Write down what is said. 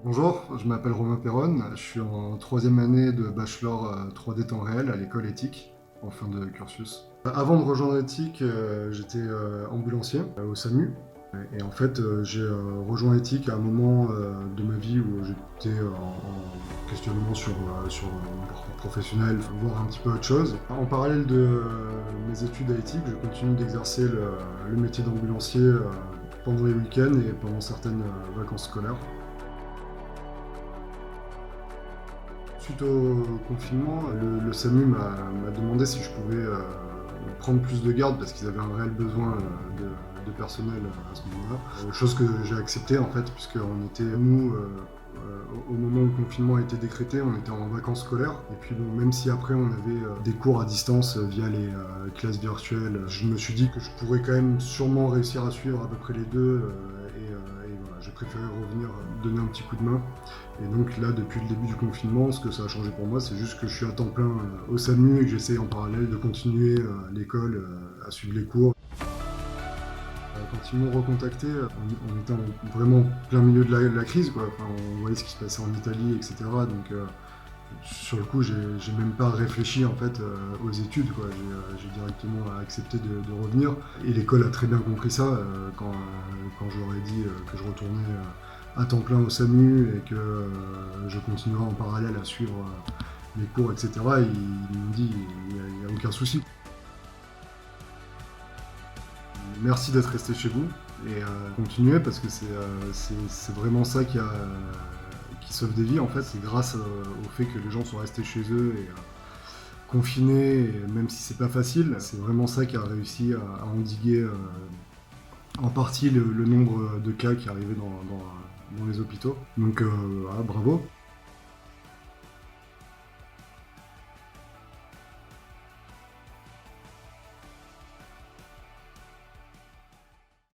Bonjour, je m'appelle Romain Perronne, je suis en troisième année de bachelor 3D temps réel à l'école éthique, en fin de cursus. Avant de rejoindre éthique, j'étais ambulancier au SAMU. Et en fait, j'ai rejoint éthique à un moment de ma vie où j'étais en questionnement sur mon parcours professionnel, voir un petit peu autre chose. En parallèle de mes études à éthique, je continue d'exercer le métier d'ambulancier pendant les week-ends et pendant certaines vacances scolaires. Suite au confinement, le SAMU m'a demandé si je pouvais prendre plus de garde parce qu'ils avaient un réel besoin de personnel à ce moment-là. Chose que j'ai acceptée en fait, puisqu'on était, nous, au moment où le confinement a été décrété, on était en vacances scolaires. Et puis bon, même si après on avait des cours à distance via les classes virtuelles, je me suis dit que je pourrais quand même sûrement réussir à suivre à peu près les deux. Et voilà, j'ai préféré revenir donner un petit coup de main. Et donc là, depuis le début du confinement, ce que ça a changé pour moi, c'est juste que je suis à temps plein au SAMU et que j'essaie en parallèle de continuer à l'école, à suivre les cours. Quand ils m'ont recontacté, on était vraiment plein milieu de la crise, quoi. Enfin, on voyait ce qui se passait en Italie, etc. Donc sur le coup, j'ai même pas réfléchi en fait aux études, quoi. J'ai directement accepté de revenir. Et l'école a très bien compris ça quand je leur ai dit que je retournais à temps plein au SAMU et que je continuerai en parallèle à suivre les cours, etc. Ils m'ont dit il n'y a aucun souci. Merci d'être resté chez vous et continuez parce que c'est vraiment ça qui sauve des vies en fait. C'est grâce au fait que les gens sont restés chez eux et confinés, et même si c'est pas facile, c'est vraiment ça qui a réussi à endiguer en partie le nombre de cas qui arrivaient dans les hôpitaux. Donc voilà, bravo.